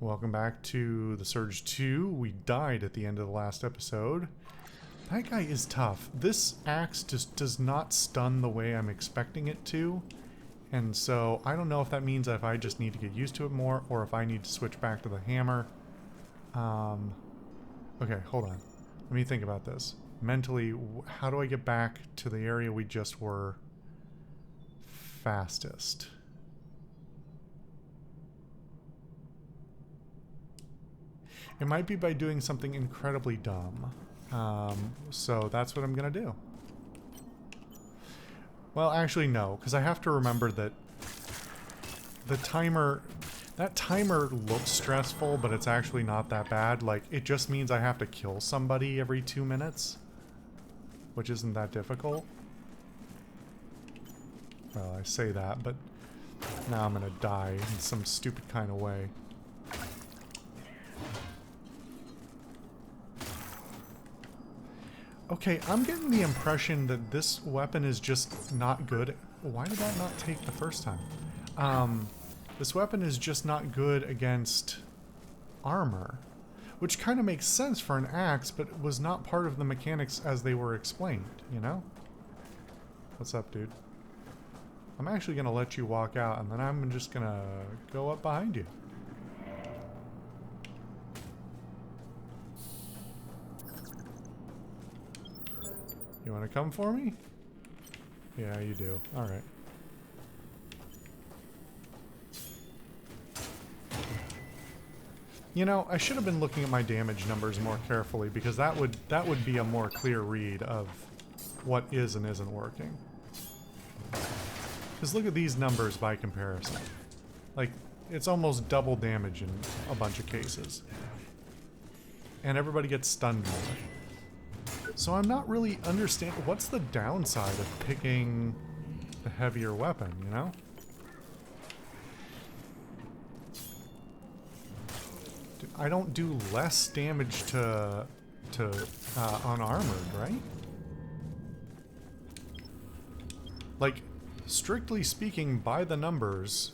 Welcome back to the Surge 2. We died at the end of the last episode. That guy is tough. This axe just does not stun the way I'm expecting it to. And so I don't know if that means if I just need to get used to it more or if I need to switch back to the hammer. Okay, hold on. Let me think about this. Mentally, how do I get back to the area we just were fastest? It might be by doing something incredibly dumb. So that's what I'm gonna do. Well, actually no, because I have to remember that the timer... That timer looks stressful, but it's actually not that bad. Like, it just means I have to kill somebody every 2 minutes. Which isn't that difficult. Well, I say that, but now I'm gonna die in some stupid kind of way. Okay, I'm getting the impression that this weapon is just not good. Why did that not take the first time? This weapon is just not good against armor. Which kind of makes sense for an axe, but was not part of the mechanics as they were explained, you know? What's up, dude? I'm actually going to let you walk out, and then I'm just going to go up behind you. You want to come for me? Yeah, you do. Alright. You know, I should have been looking at my damage numbers more carefully because that would be a more clear read of what is and isn't working. Because look at these numbers by comparison. Like, it's almost double damage in a bunch of cases. And everybody gets stunned more. So I'm not really understanding what's the downside of picking the heavier weapon, you know? I don't do less damage to unarmored, right? Like, strictly speaking, by the numbers,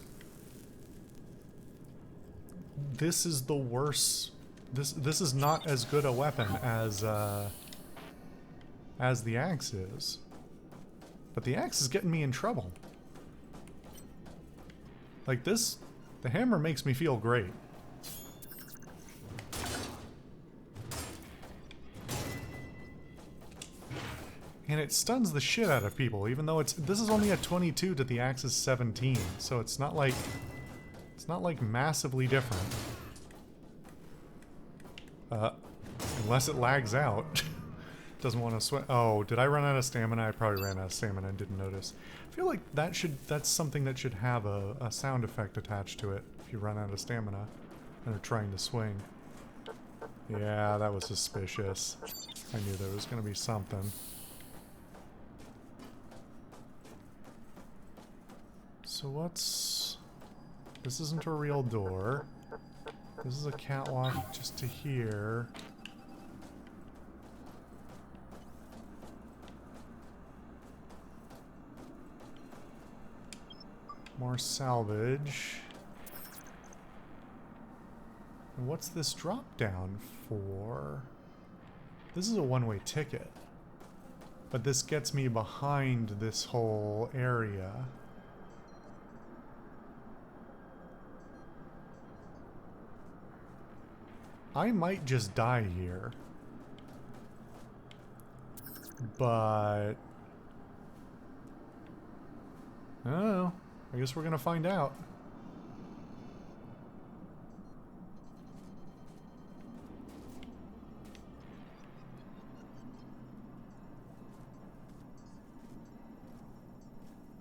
this is the worst. This is not as good a weapon as the axe is. But the axe is getting me in trouble. Like this, the hammer makes me feel great. And it stuns the shit out of people, even though this is only a 22 to the axe's 17, so it's not like massively different. Unless it lags out. Doesn't want to sweat. Oh, did I run out of stamina? I probably ran out of stamina and didn't notice. I feel like that's something that should have a sound effect attached to it if you run out of stamina and are trying to swing. Yeah, that was suspicious. I knew there was going to be something. So what's... This isn't a real door. This is a catwalk just to here. More salvage. And what's this drop down for? This is a one-way ticket. But this gets me behind this whole area. I might just die here. But... I don't know. I guess we're gonna find out.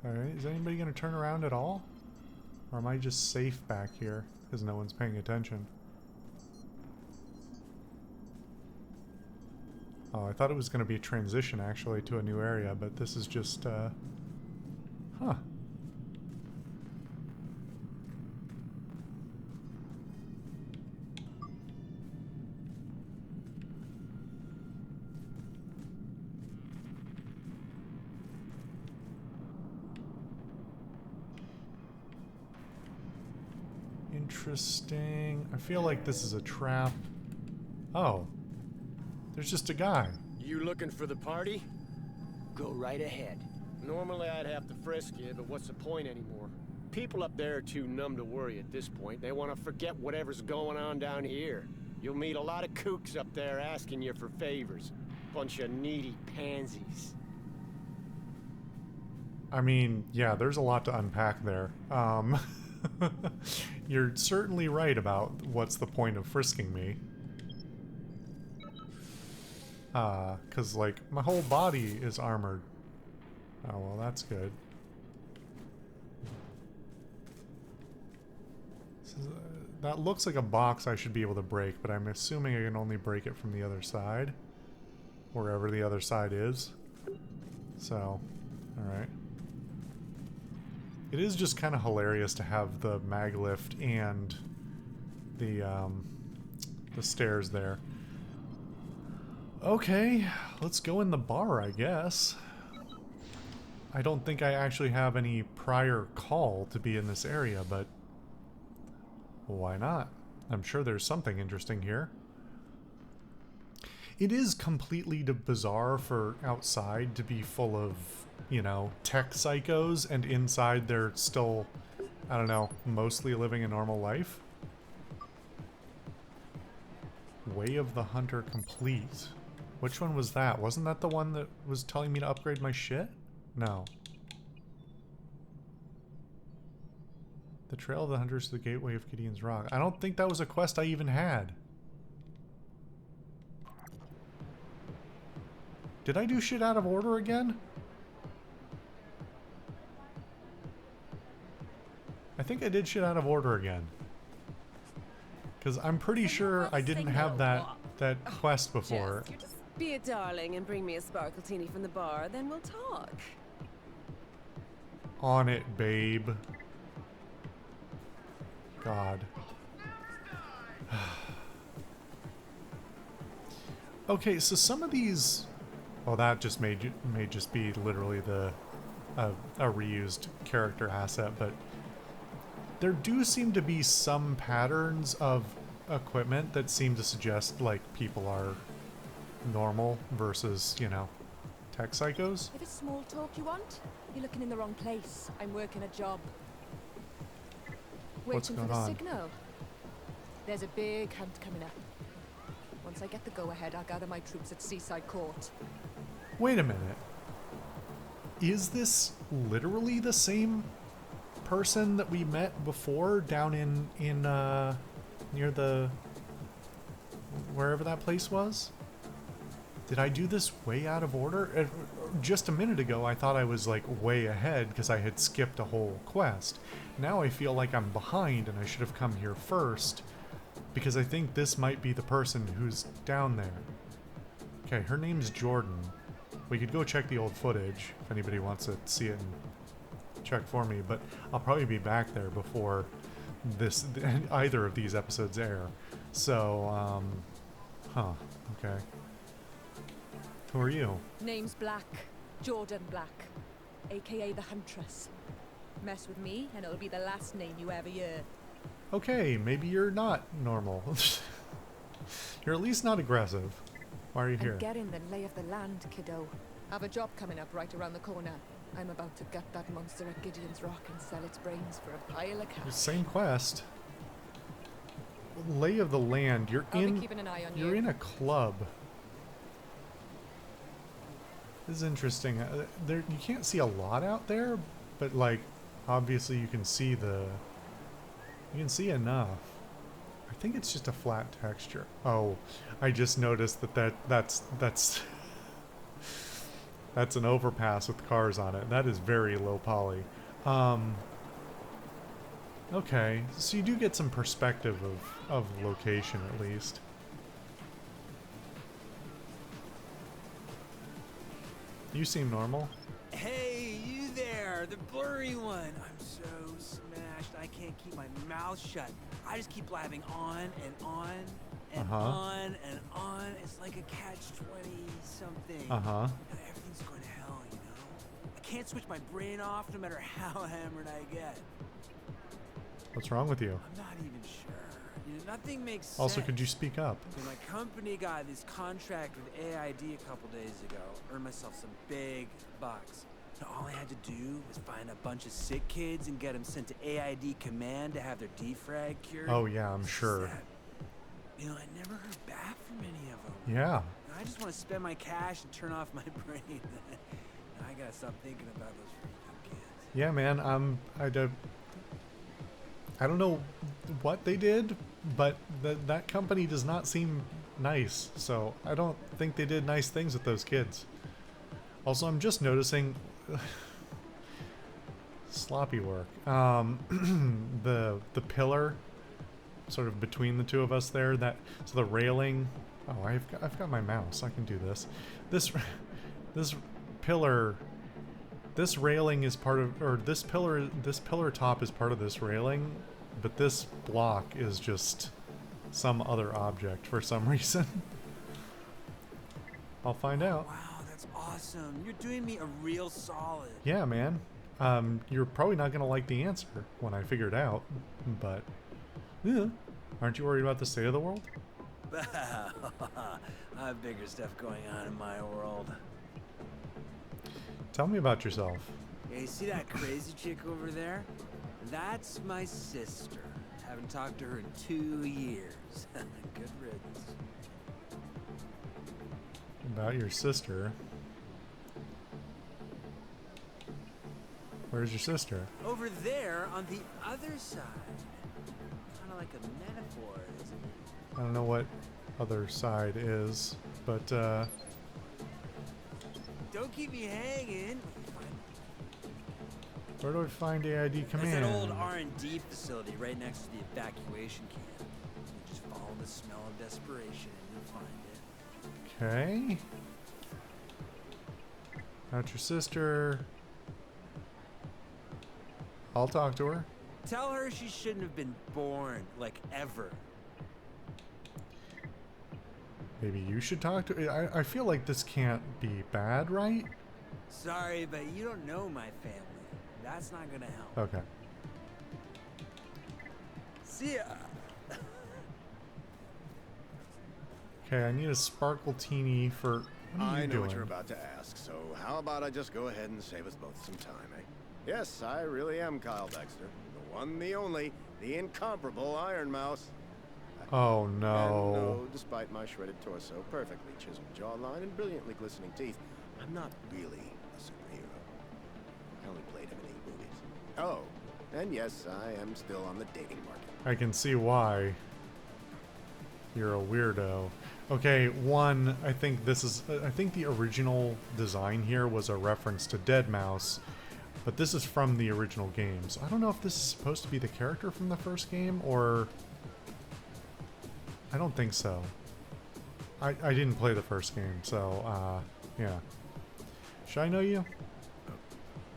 Alright, is anybody gonna turn around at all? Or am I just safe back here because no one's paying attention? Oh, I thought it was going to be a transition, actually, to a new area, but this is just, huh. interesting. I feel like this is a trap. Oh. There's just a guy. You looking for the party? Go right ahead. Normally I'd have to frisk you, but what's the point anymore? People up there are too numb to worry at this point. They want to forget whatever's going on down here. You'll meet a lot of kooks up there asking you for favors. Bunch of needy pansies. I mean, yeah, there's a lot to unpack there. You're certainly right about what's the point of frisking me. 'Cause, like, my whole body is armored. Oh, well, that's good. That looks like a box I should be able to break, but I'm assuming I can only break it from the other side. Wherever the other side is. So, alright. It is just kind of hilarious to have the mag lift and the stairs there. Okay, let's go in the bar, I guess. I don't think I actually have any prior call to be in this area, but why not? I'm sure there's something interesting here. It is completely bizarre for outside to be full of, you know, tech psychos, and inside they're still, I don't know, mostly living a normal life. Way of the Hunter complete. Which one was that? Wasn't that the one that was telling me to upgrade my shit? No. The Trail of the Hunters to the Gateway of Gideon's Rock. I don't think that was a quest I even had. Did I do shit out of order again? I think I did shit out of order again. Because I'm pretty sure I didn't have that quest before. Just be a darling and bring me a sparkletini from the bar, then we'll talk. On it, babe. God. Okay, so some of these... Well, that just may just be literally a reused character asset, but there do seem to be some patterns of equipment that seem to suggest, like, people are normal versus, you know, tech psychos. If it's small talk you want, you're looking in the wrong place. I'm working a job. What's Waiting for going the on? signal. There's a big hunt coming up. Once I get the go-ahead, I'll gather my troops at Seaside Court. Wait a minute. Is this literally the same person that we met before down in near the wherever that place was? Did I do this way out of order? Just a minute ago I thought I was like way ahead because I had skipped a whole quest. Now I feel like I'm behind and I should have come here first because I think this might be the person who's down there. Okay, her name's Jordan. We could go check the old footage if anybody wants to see it and check for me, but I'll probably be back there before either of these episodes air. So, okay. Who are you? Name's Black. Jordan Black. AKA the Huntress. Mess with me and it'll be the last name you ever hear. Okay, maybe you're not normal. You're at least not aggressive. Why are you here? I'm getting the lay of the land, kiddo. Have a job coming up right around the corner. I'm about to gut that monster at Gideon's Rock and sell its brains for a pile of cash. Same quest. Lay of the land. You're I'll be keeping an eye on you. You're in a club. This is interesting. You can't see a lot out there, but like, obviously you can see enough. I think it's just a flat texture. Oh, I just noticed that's an overpass with cars on it. That is very low poly. Okay, so you do get some perspective of location at least. You seem normal. Hey, you there, the blurry one. I'm so smashed, I can't keep my mouth shut. I just keep blabbing on and on and on and on. It's like a catch-20 something. Everything's going to hell, you know? I can't switch my brain off no matter how hammered I get. What's wrong with you? I'm not even sure. You know, nothing makes sense. Also, could you speak up? So my company got this contract with AID a couple days ago. Earned myself some big bucks. So all I had to do was find a bunch of sick kids and get them sent to AID command to have their defrag cured. Oh yeah, I'm sure. Sad. You know, I never heard back from any of them. Yeah. I just want to spend my cash and turn off my brain. I gotta stop thinking about those freaking kids. Yeah, man. I don't know what they did, but that company does not seem nice. So I don't think they did nice things with those kids. Also, I'm just noticing sloppy work. The pillar, sort of between the two of us there. So the railing. Oh, I've got my mouse. I can do this. This pillar. This railing is part of, or this pillar top is part of this railing, but this block is just some other object for some reason. I'll find out. Wow, that's awesome. You're doing me a real solid. Yeah, man. You're probably not gonna like the answer when I figure it out, but yeah. Aren't you worried about the state of the world? I have bigger stuff going on in my world. Tell me about yourself. Yeah, you see that crazy chick over there? That's my sister. Haven't talked to her in 2 years. Good riddance. About your sister. Where's your sister? Over there on the other side. Kind of like a metaphor, isn't it? I don't know what other side is, but Don't keep me hanging. where do I find AID command? There's that old R&D facility right next to the evacuation camp. You just follow the smell of desperation and you'll find it. Okay. Not your sister. I'll talk to her. Tell her she shouldn't have been born, like, ever. Maybe you should talk to her. I feel like this can't be bad, right? Sorry, but you don't know my family. That's not gonna help. Okay. See ya. Okay, I need a sparkletini for... What are I you know doing? what you're about to ask, so how about I just go ahead and save us both some time, eh? Yes, I really am Kyle Baxter. The one, the only, the incomparable Iron Mouse. Oh And no. no, despite my shredded torso, perfectly chiseled jawline, and brilliantly glistening teeth, I'm not really a superhero. I only played him in 8 movies. Oh, and yes, I am still on the dating market. I can see why. You're a weirdo. Okay, one, I think the original design here was a reference to Deadmau5, but this is from the original games. I don't know if this is supposed to be the character from the first game, or... I don't think so. I didn't play the first game, so, yeah. Should I know you?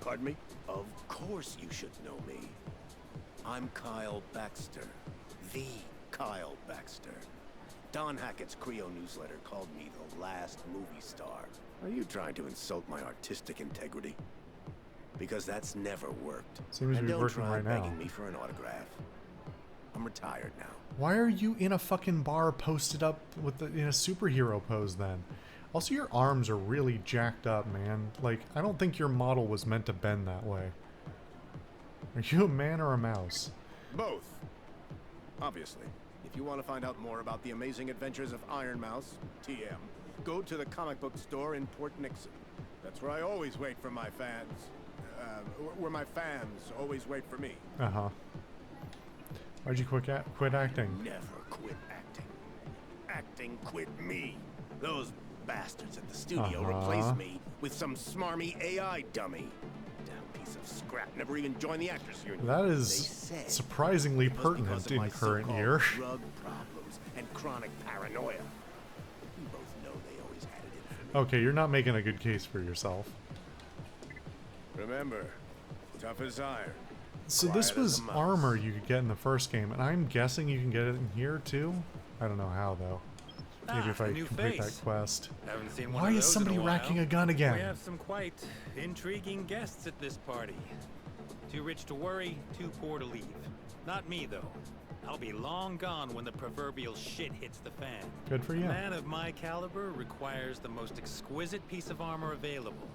Pardon me? Of course you should know me. I'm Kyle Baxter. The Kyle Baxter. Don Hackett's Creo newsletter called me the last movie star. Are you trying to insult my artistic integrity? Because that's never worked. Seems to and be don't working try right now. begging me for an autograph. I'm retired now. Why are you in a fucking bar posted up with in a superhero pose then? Also, your arms are really jacked up, man. Like, I don't think your model was meant to bend that way. Are you a man or a mouse? Both. Obviously. If you want to find out more about the amazing adventures of Iron Mouse, TM, go to the comic book store in Port Nixon. That's where I always wait for my fans. Where my fans always wait for me. Uh-huh. Why'd you quit acting? Never quit acting. Acting quit me. Those bastards at the studio replaced me with some smarmy AI dummy. Damn piece of scrap. Never even joined the actors union. That They is said surprisingly it was pertinent because of in my current so-called year. drug problems and chronic paranoia. You both know they always had it in for me. Okay, you're not making a good case for yourself. Remember, tough as iron. So this Quiet as was a mouse. armor you could get in the first game, and I'm guessing you can get it in here too? I don't know how, though. Maybe if I a new complete face. that quest. Haven't seen one Why of is those somebody in a racking while. a gun again? We have some quite intriguing guests at this party. Too rich to worry, too poor to leave. Not me, though. I'll be long gone when the proverbial shit hits the fan. Good for you. A man of my caliber requires the most exquisite piece of armor available.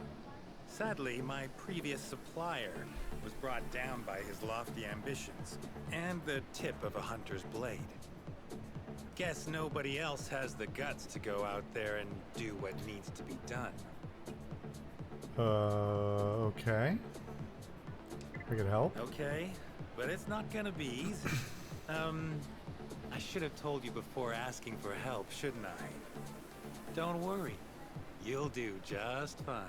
Sadly, my previous supplier was brought down by his lofty ambitions and the tip of a hunter's blade. Guess nobody else has the guts to go out there and do what needs to be done. Okay. I could help. Okay, but it's not gonna be easy. I should have told you before asking for help, shouldn't I? Don't worry. You'll do just fine.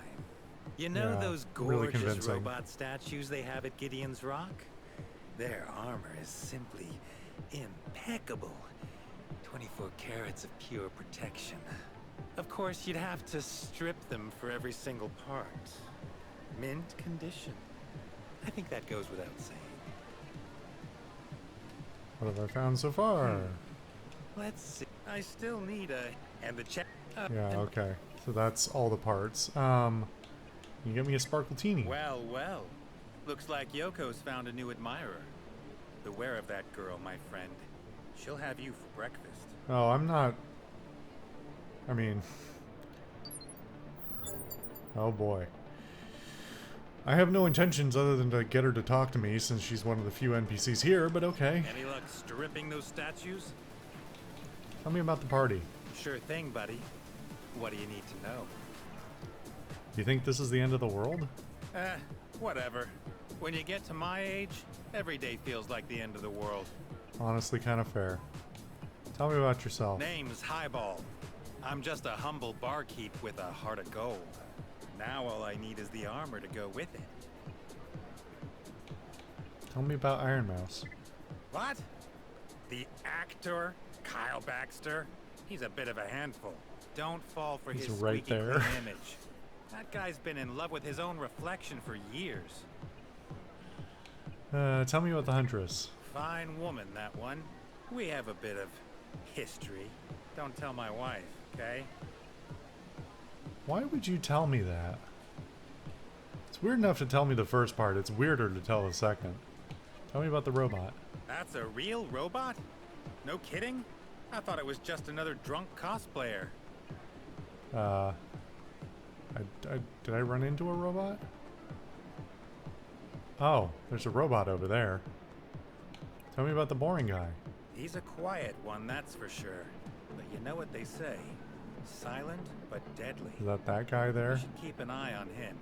You know Yeah, those really gorgeous convincing. robot statues they have at Gideon's Rock? Their armor is simply impeccable. 24 carats of pure protection. Of course, you'd have to strip them for every single part. Mint condition. I think that goes without saying. What have I found so far? Let's see. I still need a... And the check... Yeah, okay. So that's all the parts. You get me a sparkletini. Well, well. Looks like Yoko's found a new admirer. Beware of that girl, my friend. She'll have you for breakfast. Oh, I'm not... I mean... Oh boy. I have no intentions other than to get her to talk to me since she's one of the few NPCs here, but okay. Any luck stripping those statues? Tell me about the party. Sure thing, buddy. What do you need to know? Do you think this is the end of the world? Whatever. When you get to my age, every day feels like the end of the world. Honestly, kind of fair. Tell me about yourself. Name's Highball. I'm just a humble barkeep with a heart of gold. Now all I need is the armor to go with it. Tell me about Iron Mouse. What? The actor, Kyle Baxter? He's a bit of a handful. Don't fall for He's his right squeaky there. clean image. That guy's been in love with his own reflection for years. Tell me about the Huntress. Fine woman, that one. We have a bit of history. Don't tell my wife, okay? Why would you tell me that? It's weird enough to tell me the first part. It's weirder to tell the second. Tell me about the robot. That's a real robot? No kidding? I thought it was just another drunk cosplayer. Did I run into a robot? Oh, there's a robot over there. Tell me about the boring guy. He's a quiet one, that's for sure. But you know what they say. Silent, but deadly. Is that guy You there? should keep an eye on him.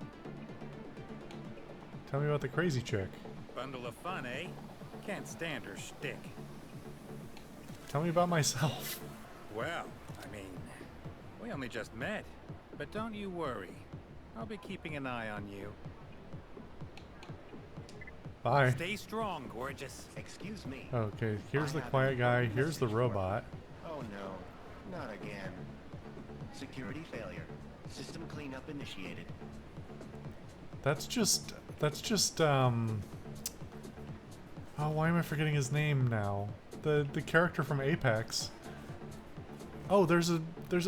Tell me about the crazy chick. Bundle of fun, eh? Can't stand her shtick. Tell me about myself. Well, I mean, we only just met. But don't you worry. I'll be keeping an eye on you. Bye. Stay strong, gorgeous. Excuse me. Okay, here's the quiet guy. Here's the robot. Oh no, not again. Security failure. System cleanup initiated. That's just, oh, why am I forgetting his name now? The character from Apex. Oh, there's a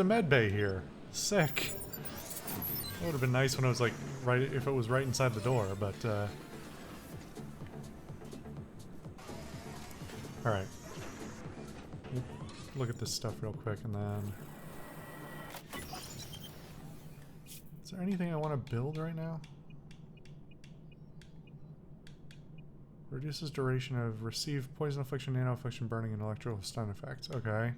med bay here. Sick. It would have been nice when it was like right if it was right inside the door, but all right. Look at this stuff real quick, and then is there anything I want to build right now? Reduces duration of receive poison affliction, nano affliction, burning, and electrical stun effects. Okay.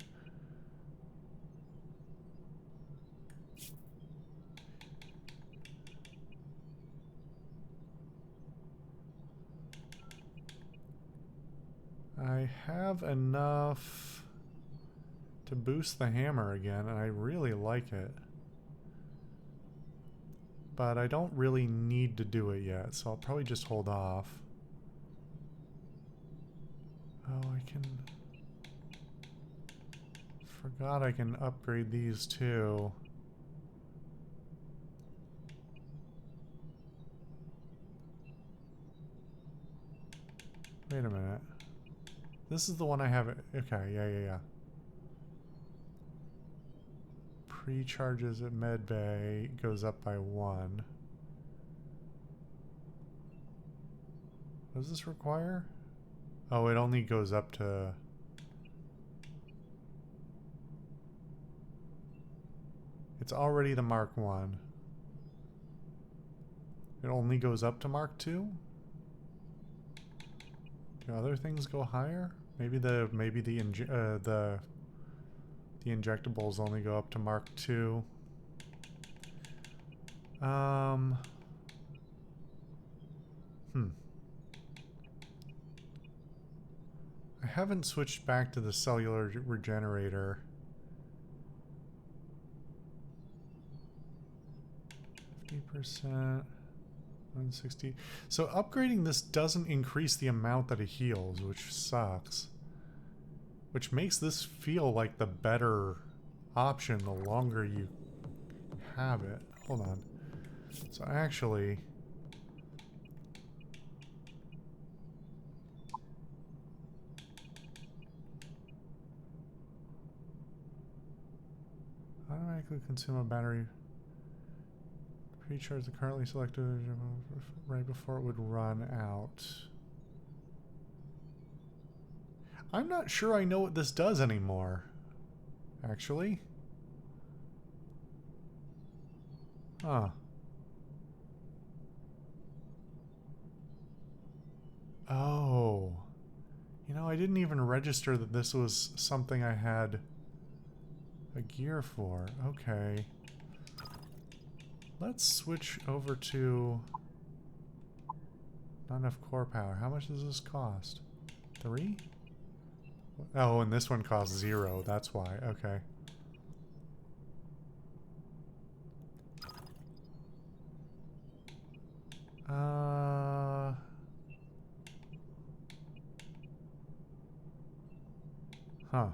I have enough to boost the hammer again, and I really like it. But I don't really need to do it yet, so I'll probably just hold off. Oh, I can... Forgot I can upgrade these too. Wait a minute. This is the one I have. Okay, yeah. Pre-charges at medbay goes up by 1. What does this require? Oh, it only goes up to... It's already the Mark 1. It only goes up to Mark 2? Do other things go higher? Maybe the injectables only go up to Mark 2. I haven't switched back to the cellular regenerator. 50%, 160. So upgrading this doesn't increase the amount that it heals, which sucks. Which makes this feel like the better option the longer you have it. Hold on. So actually... automatically consume a battery. Recharge the currently selected right before it would run out. I'm not sure I know what this does anymore, actually. Huh. Oh. You know, I didn't even register that this was something I had a gear for. Okay. Let's switch over to... not enough core power. How much does this cost? 3? Oh, and this one costs 0. That's why. Okay. Huh.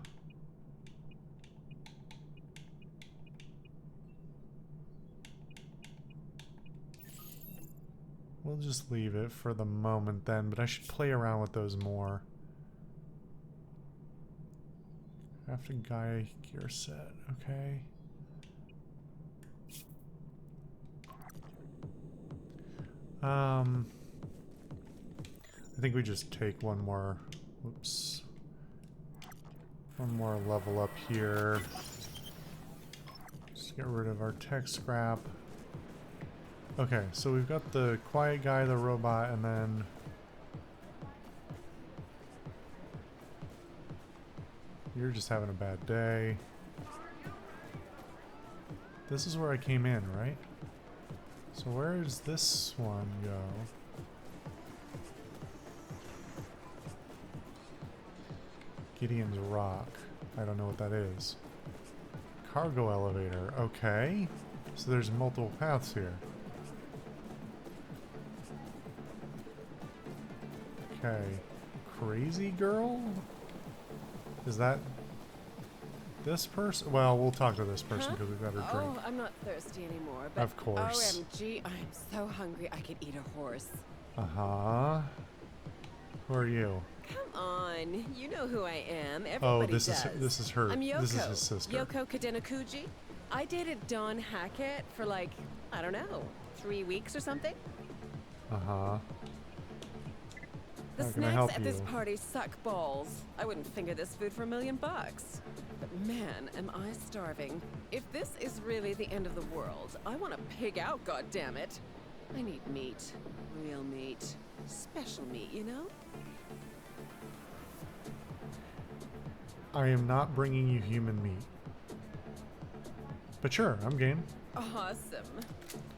We'll just leave it for the moment then, but I should play around with those more. After Gaia gear set, okay. I think we just take one more, whoops. One more level up here. Just get rid of our tech scrap. Okay, so we've got the quiet guy, the robot, and then... you're just having a bad day. This is where I came in, right? So where does this one go? Gideon's Rock. I don't know what that is. Cargo elevator. Okay. So there's multiple paths here. Okay. Crazy girl? Is that this person? Well, we'll talk to this person because we've got her drink. Oh, I'm not thirsty anymore, but Of course. OMG, I'm so hungry I could eat a horse. Uh-huh. Who are you? Come on, you know who I am. Everybody Oh, this does. is her. I'm Yoko. This is his sister. Yoko Kadenakuji. I dated Don Hackett for like, I don't know, 3 weeks or something. Uh-huh. The How can I help snacks at this you? party suck balls. I wouldn't finger this food for $1 million. But man, am I starving. If this is really the end of the world, I want to pig out, goddammit. I need meat. Real meat. Special meat, you know? I am not bringing you human meat. But sure, I'm game. Awesome.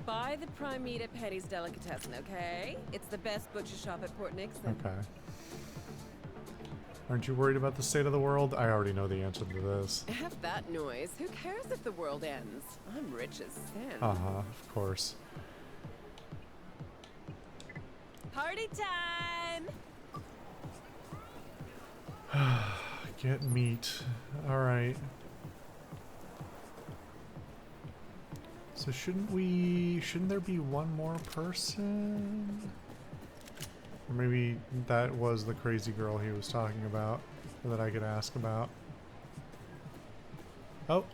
Buy the prime meat at Petty's Delicatessen, okay? It's the best butcher shop at Port Nixon. Okay. Aren't you worried about the state of the world? I already know the answer to this. F that noise. Who cares if the world ends? I'm rich as sin. Uh-huh, of course. Party time! Get meat. Alright. So shouldn't there be one more person? Or maybe that was the crazy girl he was talking about, or that I could ask about. Oh,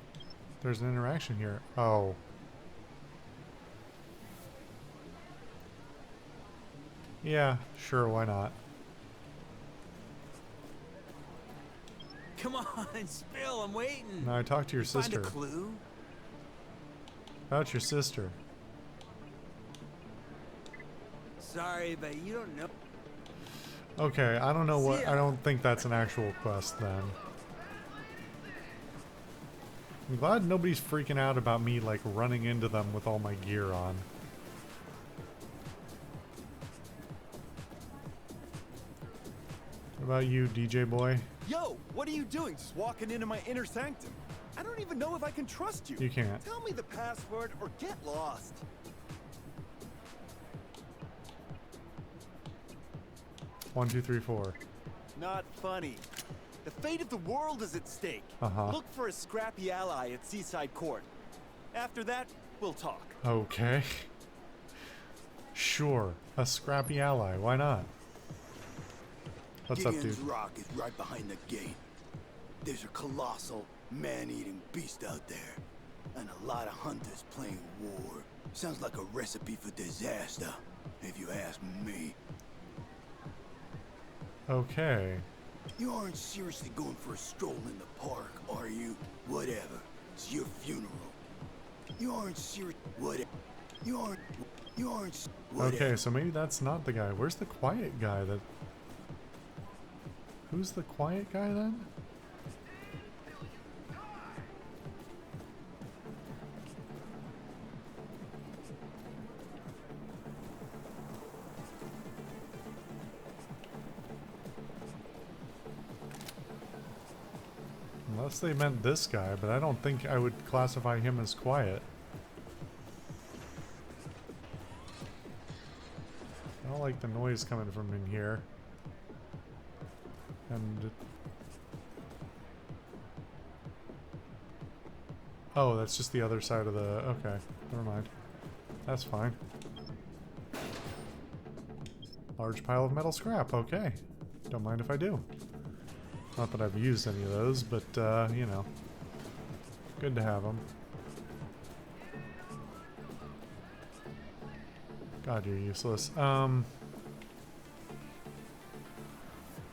there's an interaction here. Oh. Yeah, sure, why not? Come on, spill. I'm waiting. No, I talked to your Find sister. a clue? About your sister. Sorry, but you don't know. Okay, I don't know what. See ya. I don't think that's an actual quest then. I'm glad nobody's freaking out about me like running into them with all my gear on. What about you, DJ boy? Yo, what are you doing? Just walking into my inner sanctum? I don't even know if I can trust you. You can't. Tell me the password or get lost. 1, 2, 3, 4. Not funny. The fate of the world is at stake. Look for a scrappy ally at Seaside Court. After that, we'll talk. Okay. Sure. A scrappy ally. Why not? What's up, Gideon's dude? Rock is right behind the gate. There's a colossal, man-eating beast out there. And a lot of hunters playing war. Sounds like a recipe for disaster, if you ask me. Okay. You aren't seriously going for a stroll in the park, are you? Whatever. It's your funeral. You aren't serious. Whatever. You aren't. Whatever. Okay, so maybe that's not the guy. Where's the quiet guy that... Who's the quiet guy then? Unless they meant this guy, but I don't think I would classify him as quiet. I don't like the noise coming from in here. And... Oh, that's just the other side of the... Okay, never mind. That's fine. Large pile of metal scrap, okay. Don't mind if I do. Not that I've used any of those, but, you know. Good to have them. God, you're useless.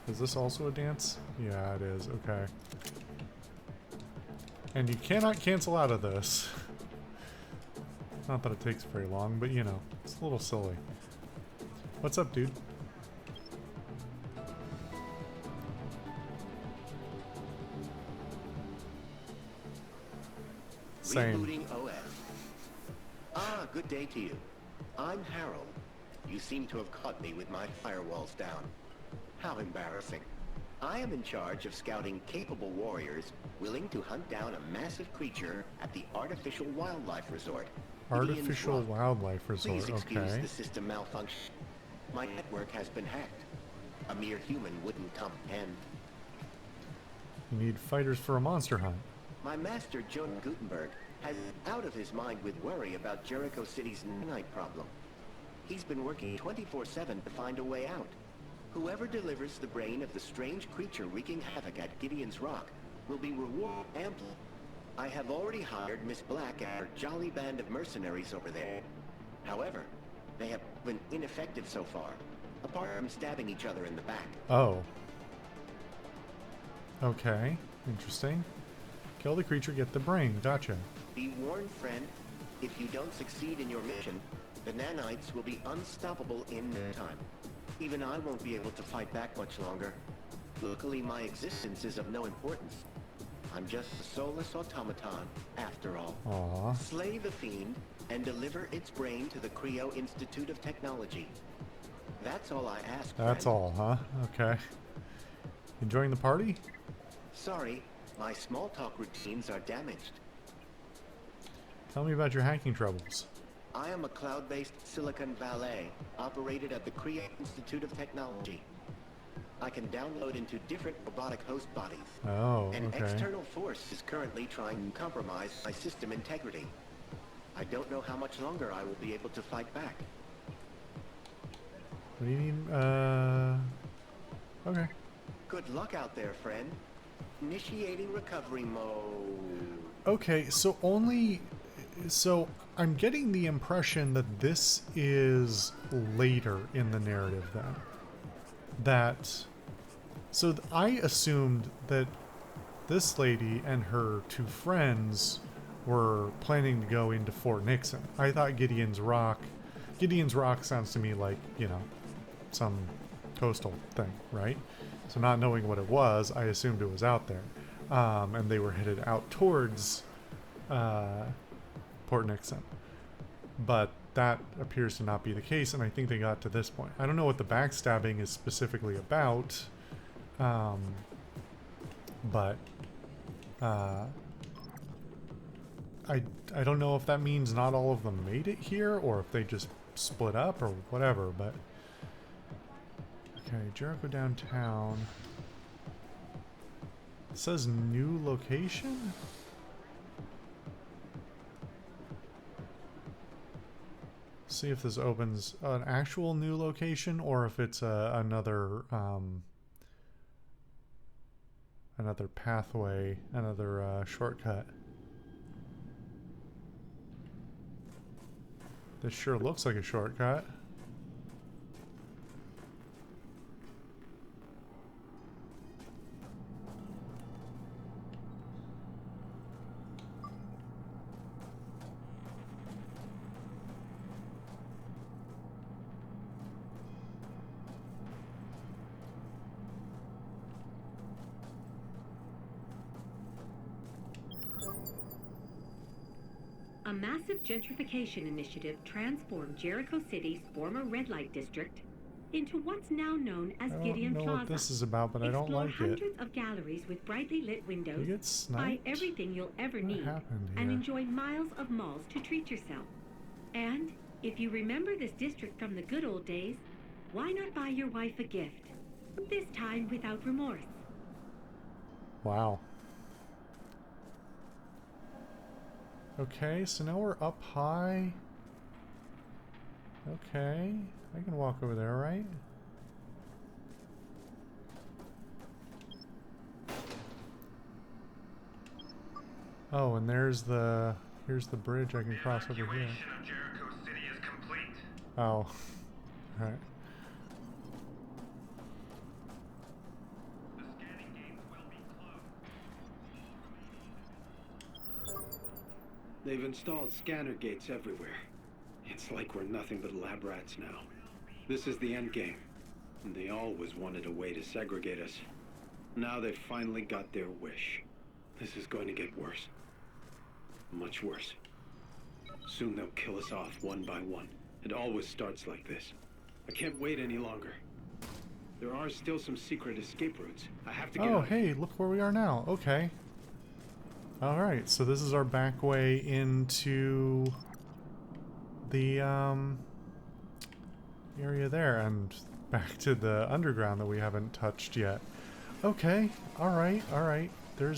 Is this also a dance? Yeah, it is. Okay. And you cannot cancel out of this. Not that it takes very long, but, you know, it's a little silly. What's up, dude? Same. Rebooting OS. Ah, good day to you. I'm Harold. You seem to have caught me with my firewalls down. How embarrassing. I am in charge of scouting capable warriors willing to hunt down a massive creature at the Artificial Wildlife Resort. Artificial Wildlife Resort, Please excuse okay. the system malfunction. My network has been hacked. A mere human wouldn't comprehend. You need fighters for a monster hunt. My master, John Gutenberg, has out of his mind with worry about Jericho City's nanite problem. He's been working 24/7 to find a way out. Whoever delivers the brain of the strange creature wreaking havoc at Gideon's Rock will be rewarded amply. I have already hired Miss Black and her jolly band of mercenaries over there. However, they have been ineffective so far, apart from stabbing each other in the back. Oh. Okay. Interesting. Kill the creature, get the brain. Gotcha. Be warned, friend. If you don't succeed in your mission, the nanites will be unstoppable in no time. Even I won't be able to fight back much longer. Luckily, my existence is of no importance. I'm just a soulless automaton, after all. Aw. Slay the fiend and deliver its brain to the Creo Institute of Technology. That's all I ask, That's friend. all, huh? Okay. Enjoying the party? Sorry, my small talk routines are damaged. Tell me about your hacking troubles. I am a cloud-based Silicon Valet operated at the Creo Institute of Technology. I can download into different robotic host bodies. Oh, An okay. external force is currently trying to compromise my system integrity. I don't know how much longer I will be able to fight back. What do you mean? Okay. Good luck out there, friend. Initiating recovery mode. Okay, so only... So, I'm getting the impression that this is later in the narrative, then. That... So, I assumed that this lady and her two friends were planning to go into Fort Nixon. I thought Gideon's Rock sounds to me like, you know, some coastal thing, right? So not knowing what it was, I assumed it was out there. And they were headed out towards Port Nixon. But that appears to not be the case, and I think they got to this point. I don't know what the backstabbing is specifically about, but I don't know if that means not all of them made it here, or if they just split up, or whatever, but... Okay, Jericho downtown. It says new location? See if this opens an actual new location, or if it's another another pathway, another shortcut. This sure looks like a shortcut. A massive gentrification initiative transformed Jericho City's former red light district into what's now known as Gideon Plaza. I don't know what this is about, but I don't like it. Explore hundreds of galleries with brightly lit windows, You get sniped? buy everything you'll ever What need, happened and here? enjoy miles of malls to treat yourself. And if you remember this district from the good old days, why not buy your wife a gift? This time without remorse. Wow. Okay, so now we're up high. Okay, I can walk over there, right? Oh, and here's the bridge I can cross over here. Of Jericho City is complete. Oh, alright. The scanning gates will be closed. They've installed scanner gates everywhere. It's like we're nothing but lab rats now. This is the end game. And they always wanted a way to segregate us. Now they've finally got their wish. This is going to get worse. Much worse. Soon they'll kill us off one by one. It always starts like this. I can't wait any longer. There are still some secret escape routes. I have to get Oh, out. hey, look where we are now. Okay. Alright, so this is our back way into the area there, and back to the underground that we haven't touched yet. Okay, alright, alright. I'm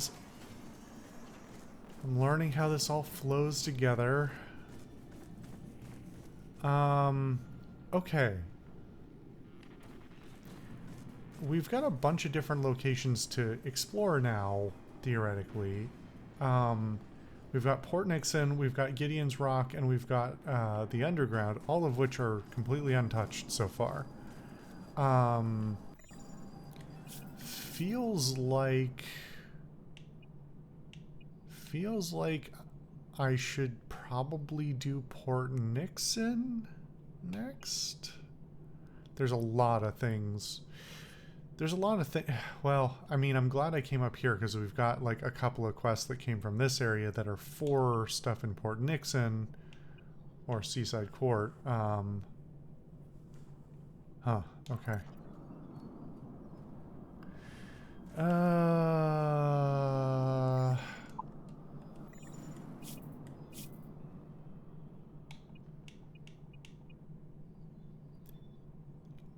learning how this all flows together. Okay. We've got a bunch of different locations to explore now, theoretically. We've got Port Nixon, we've got Gideon's Rock, and we've got the underground, all of which are completely untouched so far. Feels like I should probably do Port Nixon next. There's a lot of things. Well, I mean, I'm glad I came up here because we've got like a couple of quests that came from this area that are for stuff in Port Nixon or Seaside Court. Okay.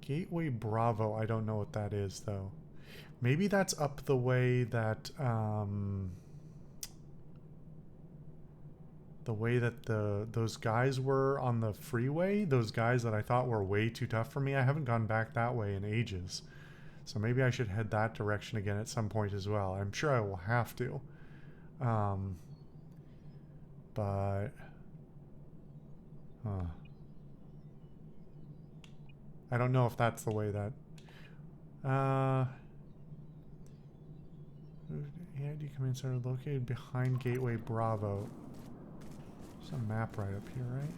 Gateway Bravo, I don't know what that is, though. Maybe that's up the way that, those guys were on the freeway, those guys that I thought were way too tough for me. I haven't gone back that way in ages. So maybe I should head that direction again at some point as well. I'm sure I will have to. But... Huh. I don't know if that's the way that... AID Command Center located behind Gateway Bravo. There's a map right up here, right?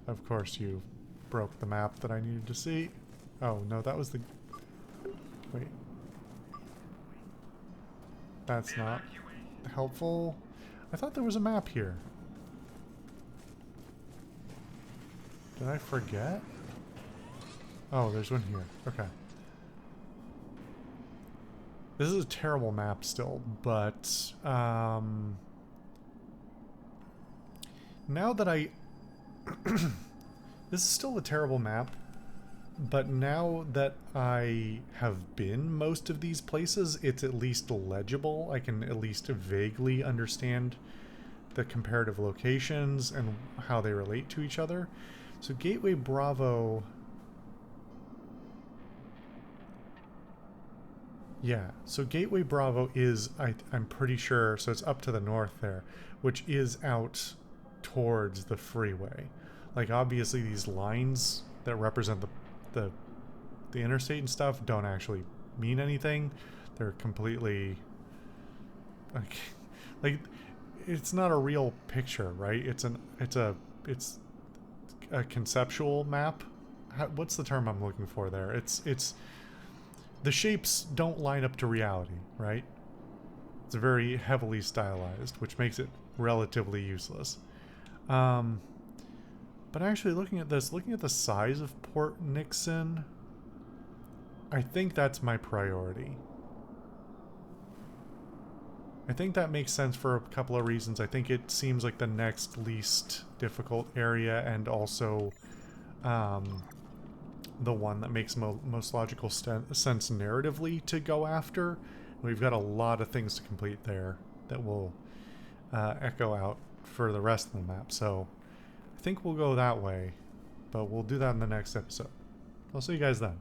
Of course you broke the map that I needed to see. Oh, no, that was the... Wait. That's not helpful. I thought there was a map here. Did I forget? Oh, there's one here. Okay. This is a terrible map still, but now that I... This is still a terrible map, but now that I have been most of these places, it's at least legible. I can at least vaguely understand the comparative locations and how they relate to each other. So Gateway Bravo... Yeah, so Gateway Bravo is, I'm pretty sure, so it's up to the north there, which is out towards the freeway. Like, obviously these lines that represent the interstate and stuff don't actually mean anything. They're completely... Like, it's not a real picture, right? It's a conceptual map. What's the term I'm looking for there? It's the shapes don't line up to reality, right? It's very heavily stylized, which makes it relatively useless. But actually looking at this, looking at the size of Port Nixon, I think that's my priority. I think that makes sense for a couple of reasons. I think it seems like the next least difficult area, and also the one that makes most logical sense narratively to go after. We've got a lot of things to complete there that will echo out for the rest of the map. So I think we'll go that way, but we'll do that in the next episode. I'll see you guys then.